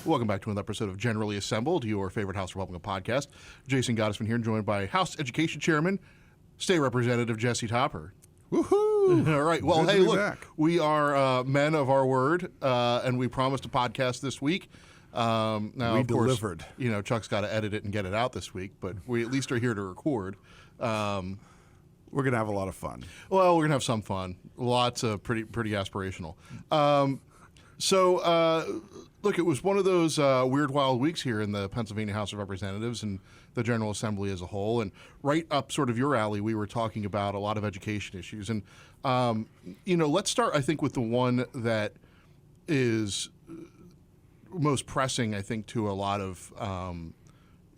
Welcome back to another episode of Generally Assembled, your favorite House Republican podcast. Jason Gottesman here, joined by House Education Chairman, State Representative Jesse Topper. Woohoo! All right. Well, Good to hey, be look, back. we are men of our word, and we promised a podcast this week. Now, We of course, delivered. Chuck's got to edit it and get it out this week, but we at least are here to record. We're going to have a lot of fun. Well, we're going to have some fun. Lots of pretty aspirational. Look, it was one of those weird, wild weeks here in the Pennsylvania House of Representatives and the General Assembly as a whole. And right up sort of your alley, we were talking about a lot of education issues. And, let's start, I think, with the one that is most pressing, I think, to a lot of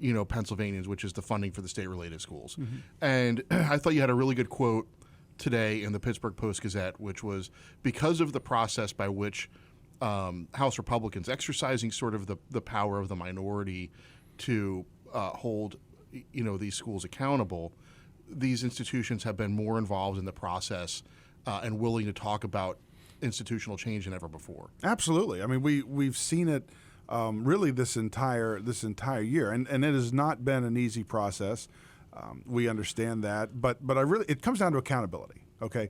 Pennsylvanians, which is the funding for the state-related schools. Mm-hmm. And I thought you had a really good quote today in the Pittsburgh Post-Gazette, which was, because of the process by which House Republicans exercising sort of the power of the minority to hold these schools accountable, these institutions have been more involved in the process and willing to talk about institutional change than ever before. Absolutely. I mean, we've seen it really this entire year, and it has not been an easy process. We understand that, but it comes down to accountability. Okay,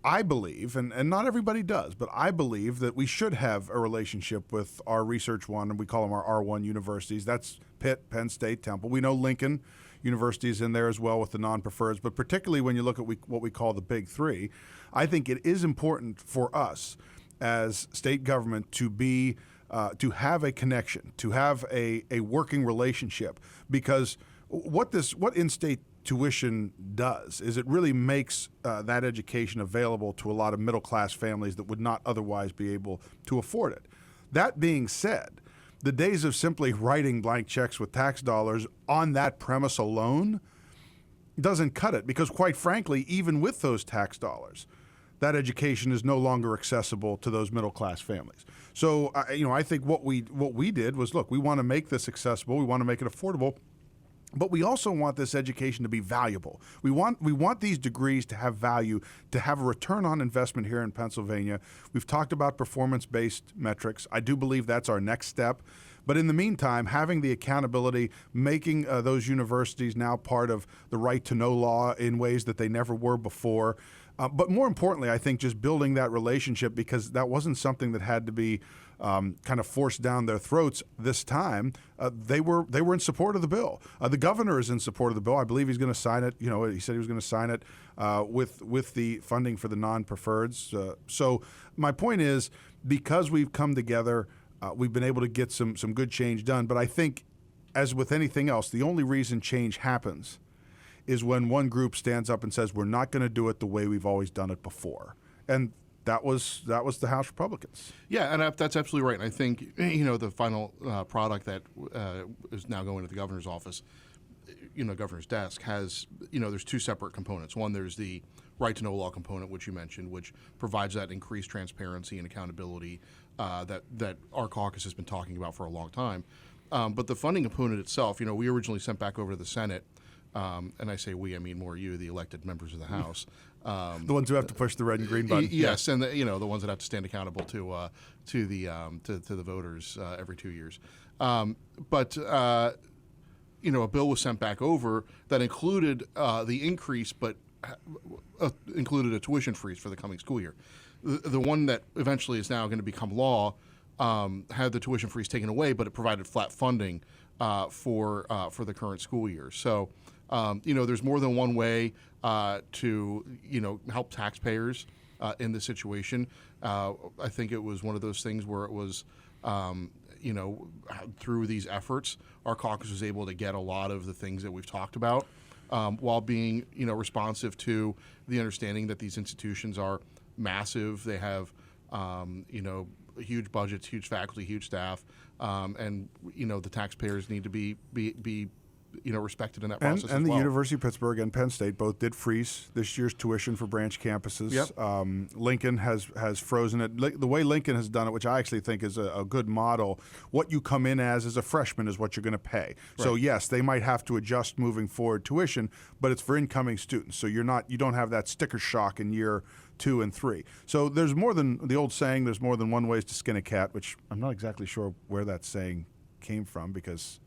I believe, and not everybody does, but I believe that we should have a relationship with our Research One, and we call them our R1 universities. That's Pitt, Penn State, Temple. We know Lincoln University is in there as well with the non-preferreds, but particularly when you look at what we call the Big Three, I think it is important for us as state government to have a connection, to have a working relationship, because what in-state tuition does is it really makes that education available to a lot of middle-class families that would not otherwise be able to afford it. That being said, the days of simply writing blank checks with tax dollars on that premise alone doesn't cut it, because quite frankly, even with those tax dollars, that education is no longer accessible to those middle-class families. So, I think what we did was, look, we want to make this accessible, we want to make it affordable, but we also want this education to be valuable. We want these degrees to have value, to have a return on investment here in Pennsylvania. We've talked about performance-based metrics. I do believe that's our next step. But in the meantime, having the accountability, making those universities now part of the right-to-know law in ways that they never were before. But more importantly, I think just building that relationship, because that wasn't something that had to be kind of forced down their throats this time. They were in support of the bill. The governor is in support of the bill. I believe he's going to sign it. He said he was going to sign it with the funding for the non-preferreds. So my point is, because we've come together, we've been able to get some good change done. But I think, as with anything else, the only reason change happens is when one group stands up and says, we're not going to do it the way we've always done it before. And that was the House Republicans. Yeah, and that's absolutely right. And I think, the final product that is now going to the governor's office, governor's desk, has, there's two separate components. One, there's the right-to-know law component, which you mentioned, which provides that increased transparency and accountability that our caucus has been talking about for a long time. But the funding component itself, we originally sent back over to the Senate, and I say we, I mean more you, the elected members of the House. The ones who have to push the red and green button. Yes, and the ones that have to stand accountable to the voters every 2 years. But a bill was sent back over that included the increase, but included a tuition freeze for the coming school year. The one that eventually is now going to become law had the tuition freeze taken away, but it provided flat funding for the current school year. So, there's more than one way to help taxpayers in this situation. I think it was one of those things where it was, through these efforts, our caucus was able to get a lot of the things that we've talked about, while being responsive to the understanding that these institutions are massive. They have huge budgets, huge faculty, huge staff, and the taxpayers need to be respected in that process. And as the well. University of Pittsburgh and Penn State both did freeze this year's tuition for branch campuses. Yep. Lincoln has frozen it. The way Lincoln has done it, which I actually think is a good model, what you come in as a freshman is what you're going to pay. Right. So yes, they might have to adjust moving forward tuition, but it's for incoming students. So you don't have that sticker shock in year 2 and 3. So there's more than the old saying, there's more than one ways to skin a cat, which I'm not exactly sure where that saying came from, because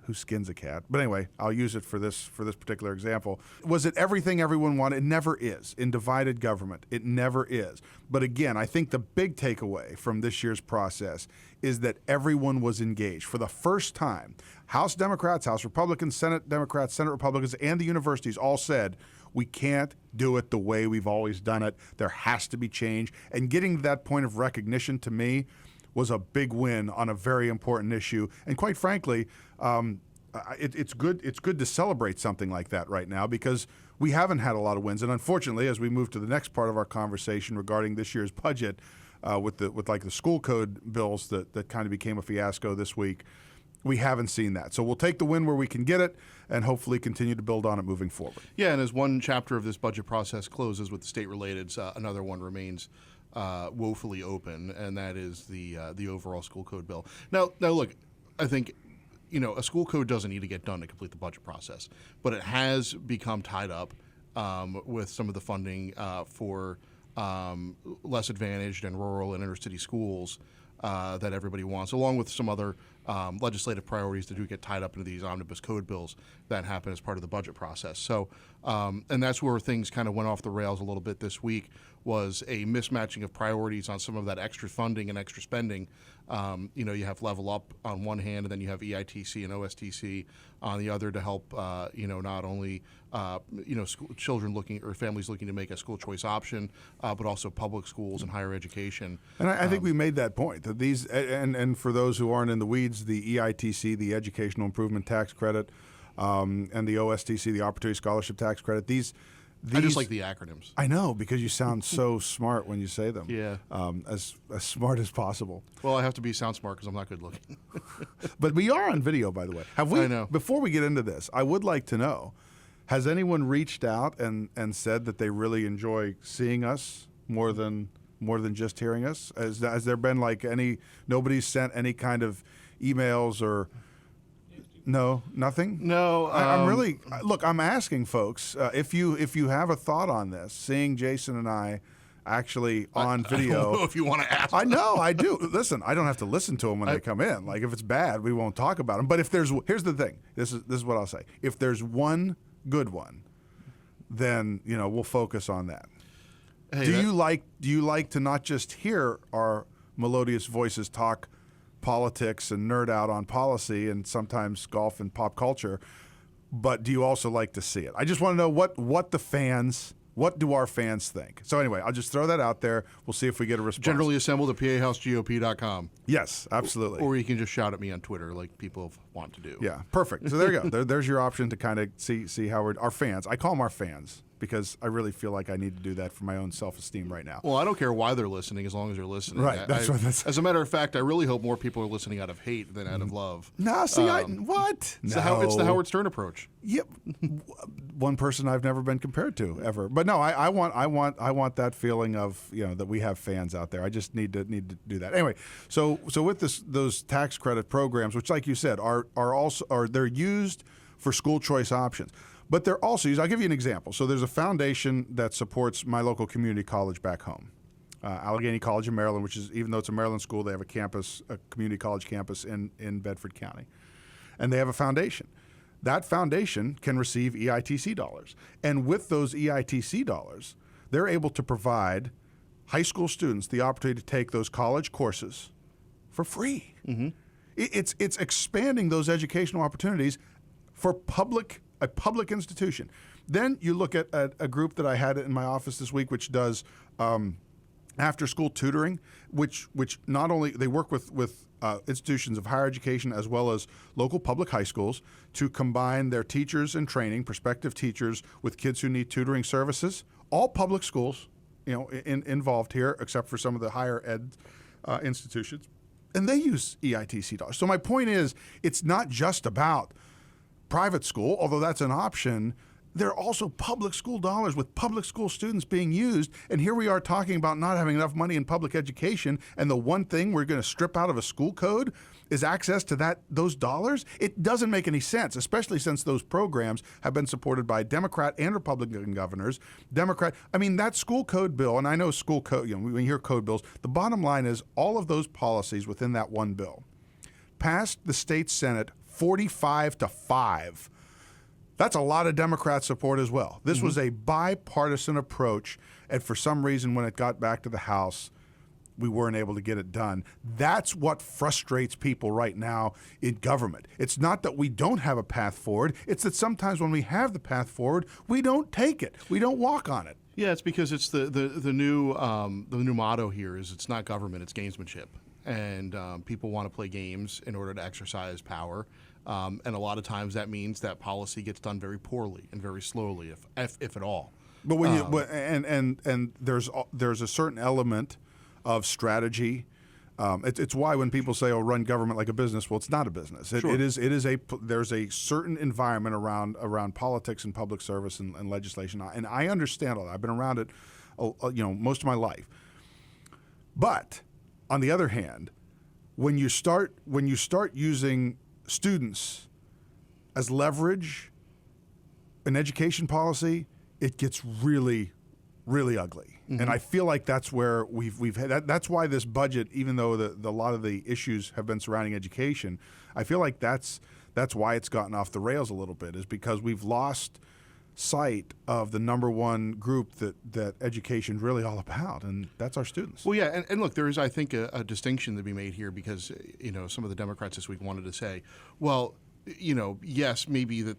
who skins a cat? But anyway, I'll use it for this particular example. Was it everything everyone wanted? It never is. In divided government, it never is. But again, I think the big takeaway from this year's process is that everyone was engaged. For the first time, House Democrats, House Republicans, Senate Democrats, Senate Republicans, and the universities all said, we can't do it the way we've always done it. There has to be change. And getting to that point of recognition, to me, was a big win on a very important issue. And quite frankly, it's good to celebrate something like that right now, because we haven't had a lot of wins. And unfortunately, as we move to the next part of our conversation regarding this year's budget, with the school code bills that kind of became a fiasco this week, we haven't seen that. So we'll take the win where we can get it and hopefully continue to build on it moving forward. Yeah, and as one chapter of this budget process closes with the state-related, another one remains woefully open, and that is the overall school code bill. Now look, I think a school code doesn't need to get done to complete the budget process, but it has become tied up with some of the funding for less advantaged and rural and inner city schools that everybody wants, along with some other legislative priorities that do get tied up into these omnibus code bills that happen as part of the budget process. So, and that's where things kind of went off the rails a little bit this week, was a mismatching of priorities on some of that extra funding and extra spending. You have Level Up on one hand, and then you have EITC and OSTC on the other to help, not only, children looking or families looking to make a school choice option, but also public schools and higher education. And I think we made that point, that these, and for those who aren't in the weeds, the EITC, the Educational Improvement Tax Credit, and the OSTC, the Opportunity Scholarship Tax Credit, these I just like the acronyms. I know, because you sound so smart when you say them. Yeah. As smart as possible. Well, I have to sound smart because I'm not good looking. But we are on video, by the way. Have we? I know. Before we get into this, I would like to know, has anyone reached out and said that they really enjoy seeing us more than just hearing us? Has there been nobody's sent any kind of emails or... No, nothing? No. I'm really, look, I'm asking folks, if you have a thought on this, seeing Jason and I actually on video. I don't know if you want to ask. I know, I do. Listen, I don't have to listen to them when they come in. Like, if it's bad, we won't talk about them. But here's the thing. This is what I'll say. If there's one good one, then, we'll focus on that. Hey, do you like to not just hear our melodious voices talk politics and nerd out on policy and sometimes golf and pop culture, but do you also like to see it? I just want to know what do our fans think? So anyway, I'll just throw that out there. We'll see if we get a response. Generally assembled at PAHouseGOP.com. Yes, absolutely. Or you can just shout at me on Twitter like people want to do. Yeah, perfect. So there you go. There's your option to kind of see how our fans. I call them our fans, because I really feel like I need to do that for my own self-esteem right now. Well, I don't care why they're listening as long as they're listening. Right. As a matter of fact, I really hope more people are listening out of hate than out of love. No, see, what? It's the Howard Stern approach. Yep. One person I've never been compared to ever. But no, I want that feeling of, that we have fans out there. I just need to do that. Anyway, so with those tax credit programs, which, like you said, they're used for school choice options. But they're also used, I'll give you an example. So there's a foundation that supports my local community college back home, Allegheny College in Maryland, which is, even though it's a Maryland school, they have a community college campus in Bedford County. And they have a foundation. That foundation can receive EITC dollars. And with those EITC dollars, they're able to provide high school students the opportunity to take those college courses for free. Mm-hmm. It's expanding those educational opportunities for a public institution. Then you look at a group that I had in my office this week, which does after-school tutoring, which not only they work with institutions of higher education as well as local public high schools to combine their teachers in training, prospective teachers, with kids who need tutoring services. All public schools, involved here, except for some of the higher ed institutions, and they use EITC dollars. So my point is, it's not just about private school, although that's an option. There are also public school dollars with public school students being used. And here we are talking about not having enough money in public education. And the one thing we're going to strip out of a school code is access to those dollars. It doesn't make any sense, especially since those programs have been supported by Democrat and Republican governors. That school code bill, and I know school code, when you hear code bills, the bottom line is all of those policies within that one bill passed the state Senate 45-5. That's a lot of Democrat support as well. This was a bipartisan approach, and for some reason, when it got back to the House, we weren't able to get it done. That's what frustrates people right now in government. It's not that we don't have a path forward. It's that sometimes when we have the path forward, we don't take it. We don't walk on it. Yeah, it's because it's the new motto here is it's not government, it's gamesmanship, and people want to play games in order to exercise power. And a lot of times that means that policy gets done very poorly and very slowly, if at all. But when and there's a certain element of strategy. It's why when people say, "Oh, run government like a business," well, it's not a business. Sure. There's a certain environment around politics and public service and legislation, and I understand all that. I've been around it, most of my life. But on the other hand, when you start using students as leverage in education policy, it gets really, really ugly. And I feel like that's where we've had. That's why this budget, even though a lot of the issues have been surrounding education, I feel like that's why it's gotten off the rails a little bit, is because we've lost sight of the number one group that education is really all about, and that's our students. Well, yeah, and look, there is, I think, a distinction to be made here because, some of the Democrats this week wanted to say, well, yes, maybe that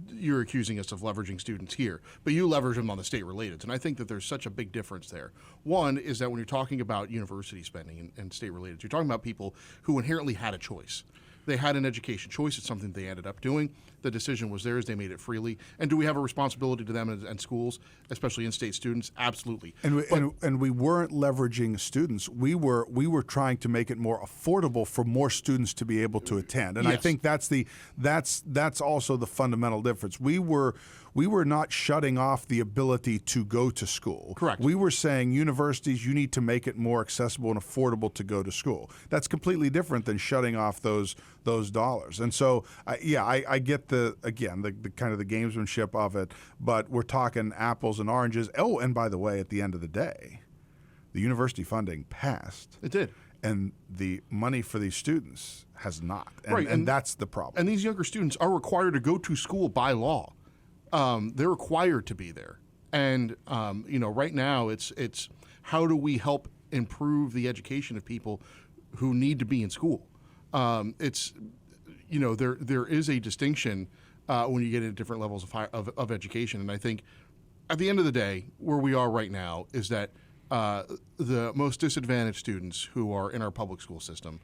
you're accusing us of leveraging students here, but you leverage them on the state related. And I think that there's such a big difference there. One is that when you're talking about university spending and state related, you're talking about people who inherently had a choice. They had an education choice. It's something they ended up doing. The decision was theirs. They made it freely. And do we have a responsibility to them and schools, especially in-state students? Absolutely. And we weren't leveraging students. We were trying to make it more affordable for more students to be able to attend. And yes. I think that's also the fundamental difference. We were not shutting off the ability to go to school. Correct. We were saying, universities, you need to make it more accessible and affordable to go to school. That's completely different than shutting off those dollars. And so, I get the kind of the gamesmanship of it, but we're talking apples and oranges. Oh, and by the way, at the end of the day, the university funding passed. It did. And the money for these students has not. Right. And that's the problem. And these younger students are required to go to school by law. They're required to be there. And, right now it's how do we help improve the education of people who need to be in school? There is a distinction when you get into different levels of education. And I think at the end of the day, where we are right now is that the most disadvantaged students who are in our public school system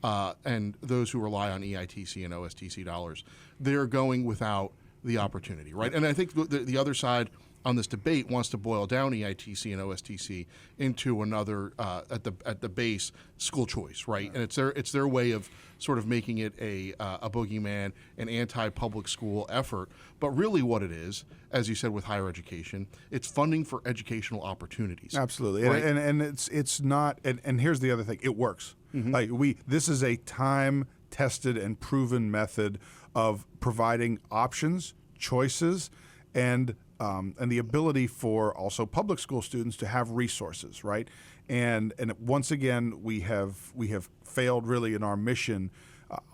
and those who rely on EITC and OSTC dollars, they're going without the opportunity, right? And I think the other side on this debate wants to boil down EITC and OSTC into another at the base school choice, right? And it's their way of sort of making it a boogeyman, an anti-public school effort. But really, what it is, as you said, with higher education, it's funding for educational opportunities. Absolutely, right? and it's not. And here's the other thing: it works. This is a time-tested and proven method of providing options, choices, and the ability for also public school students to have resources, right? And once again, we have failed really in our mission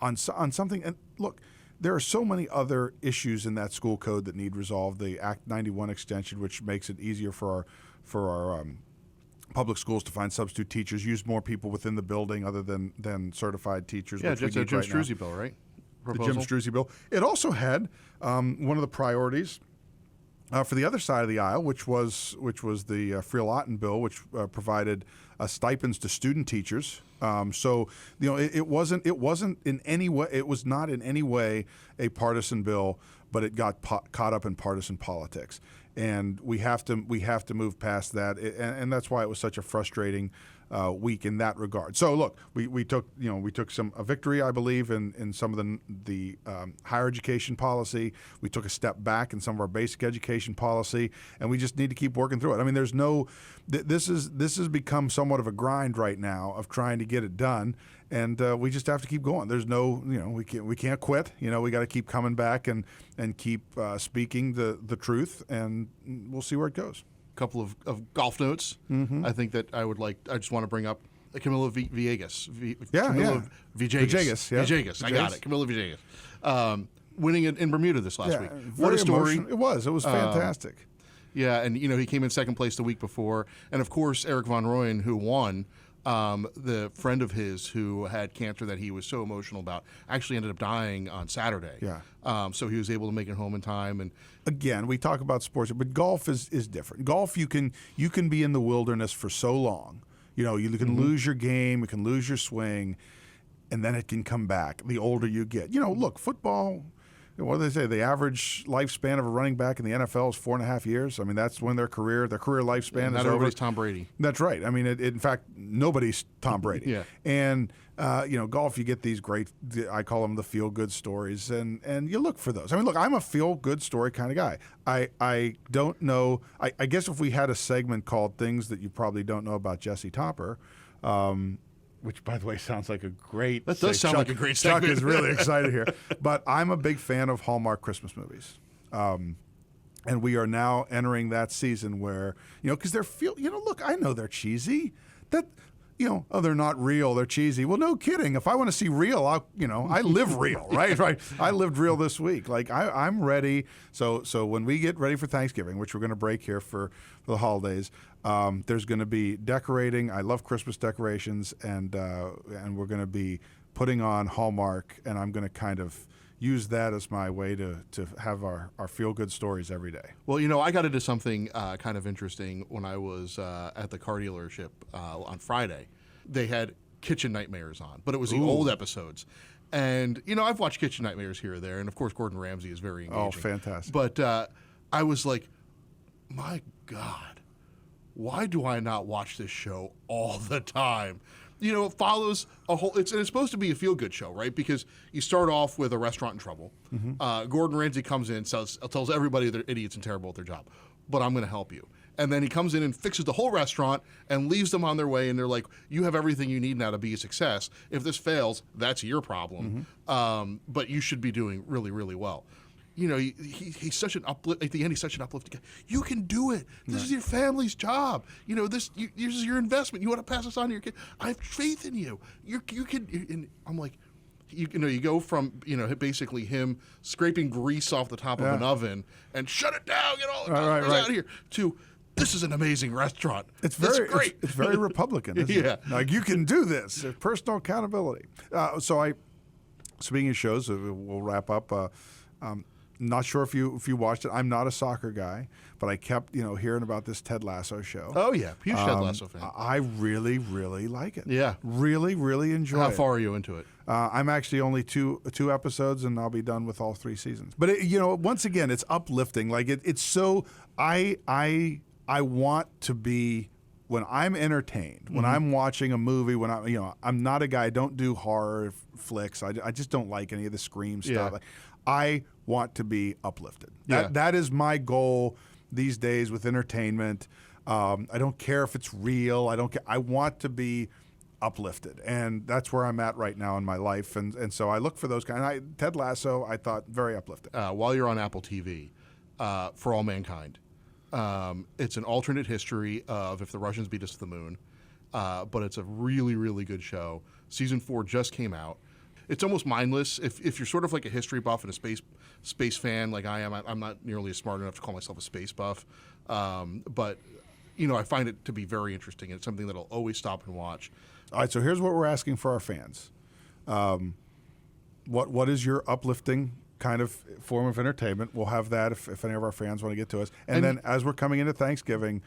on something. And look, there are so many other issues in that school code that need resolved. The Act 91 extension, which makes it easier for our public schools to find substitute teachers, use more people within the building other than certified teachers. Yeah, which we it's a need Jim right now. Struzzi bill, right? The Jim Struzzi bill. It also had one of the priorities for the other side of the aisle, which was the Free-Lawton bill, which provided stipends to student teachers. It wasn't in any way. It was not in any way a partisan bill, but it got caught up in partisan politics. and we have to move past that, and that's why it was such a frustrating week in that regard. So look, we took a victory, I believe, in some of the higher education policy. We took a step back in some of our basic education policy, and we just need to keep working through it. I mean, there's no this has become somewhat of a grind right now of trying to get it done, and we just have to keep going. There's no we can't quit. We got to keep coming back and keep speaking the truth, and we'll see where it goes. Couple of golf notes. I think that I just want to bring up Camilo Villegas. Villegas. Villegas. I got it. Camilo Villegas. Winning in Bermuda this last week. What a story. It was fantastic. Yeah, and he came in second place the week before. And of course, Eric Von Rooyen, who won, the friend of his who had cancer that he was so emotional about, actually ended up dying on Saturday. Yeah. So he was able to make it home in time. And again, we talk about sports, but golf is different. Golf, you can be in the wilderness for so long. You can lose your game, you can lose your swing, and then it can come back the older you get. Look, football, what do they say? The average lifespan of a running back in the NFL is 4.5 years. I mean, that's when their career lifespan is not over. everybody's Tom Brady. That's right. I mean, in fact, nobody's Tom Brady. Yeah. And golf, you get these great, I call them the feel-good stories, and you look for those. I mean, look, I'm a feel-good story kind of guy. I don't know. I guess if we had a segment called Things That You Probably Don't Know About Jesse Topper, which, by the way, sounds like a great. That does sound like a great segment. Chuck is really excited here. But I'm a big fan of Hallmark Christmas movies. And we are now entering that season where, because look, I know they're cheesy. They're not real, they're cheesy. Well, no kidding. If I want to see real, I live real, right? Right. I lived real this week. Like, I'm ready. So when we get ready for Thanksgiving, which we're going to break here for the holidays, there's going to be decorating. I love Christmas decorations, and we're going to be putting on Hallmark, and I'm going to kind of use that as my way to have our feel-good stories every day. Well, I got into something kind of interesting when I was at the car dealership on Friday. They had Kitchen Nightmares on, but it was the old episodes. And, I've watched Kitchen Nightmares here or there, and of course Gordon Ramsay is very engaging. Oh, fantastic. But I was like, my God, why do I not watch this show all the time? It follows a whole. It's supposed to be a feel-good show, right? Because you start off with a restaurant in trouble. Gordon Ramsay comes in, tells everybody they're idiots and terrible at their job, but I'm going to help you. And then he comes in and fixes the whole restaurant and leaves them on their way. And they're like, "You have everything you need now to be a success. If this fails, that's your problem. But you should be doing really, really well." He's such an uplift. At the end, he's such an uplifting guy. You can do it. This is your family's job. This is your investment. You want to pass this on to your kid. I have faith in you. You can. And I'm like, you go from basically him scraping grease off the top of an oven and shut it down, get all the customers out of here, to this is an amazing restaurant. It's great. It's very Republican, isn't it? Like, you can do this. Personal accountability. Speaking of shows, we'll wrap up. Not sure if you watched it. I'm not a soccer guy, but I kept hearing about this Ted Lasso show. Oh yeah, huge Ted Lasso fan. I really, really like it. Yeah, really, really enjoy it. How far are you into it? I'm actually only two episodes, and I'll be done with all 3 seasons. But once again, it's uplifting. Like it's so. I want to be. When I'm entertained, when I'm watching a movie, when I'm not a guy. I don't do horror flicks. I just don't like any of the Scream stuff. Yeah. I want to be uplifted. Yeah. That is my goal these days with entertainment. I don't care if it's real. I don't care. I want to be uplifted, and that's where I'm at right now in my life. And so I look for those kind. Ted Lasso, I thought very uplifting. While you're on Apple TV, For All Mankind. It's an alternate history of if the Russians beat us to the moon, but it's a really, really good show. Season 4 just came out. It's almost mindless. If you're sort of like a history buff and a space fan like I am, I'm not nearly as smart enough to call myself a space buff, but I find it to be very interesting. It's something that I'll always stop and watch. All right, so here's what we're asking for our fans. What is your uplifting kind of form of entertainment? We'll have that if any of our fans want to get to us. And then as we're coming into Thanksgiving,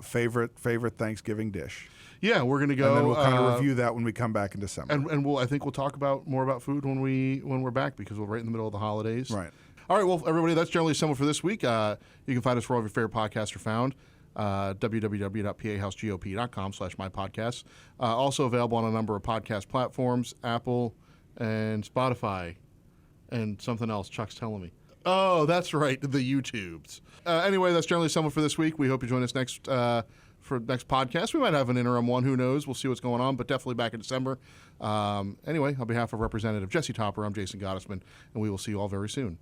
favorite Thanksgiving dish. Yeah, we're going to go. And then we'll kind of review that when we come back in December. And I think we'll talk more about food when we're back, because we're right in the middle of the holidays. Right. All right, well, everybody, that's generally assembled for this week. You can find us where all of your favorite podcasts are found. www.pahousegop.com/mypodcasts. Also available on a number of podcast platforms, Apple and Spotify, and something else Chuck's telling me. Oh, that's right, the YouTubes. Anyway, that's generally assembled for this week. We hope you join us next for next podcast. We might have an interim one. Who knows? We'll see what's going on, but definitely back in December. Anyway, on behalf of Representative Jesse Topper, I'm Jason Gottesman, and we will see you all very soon.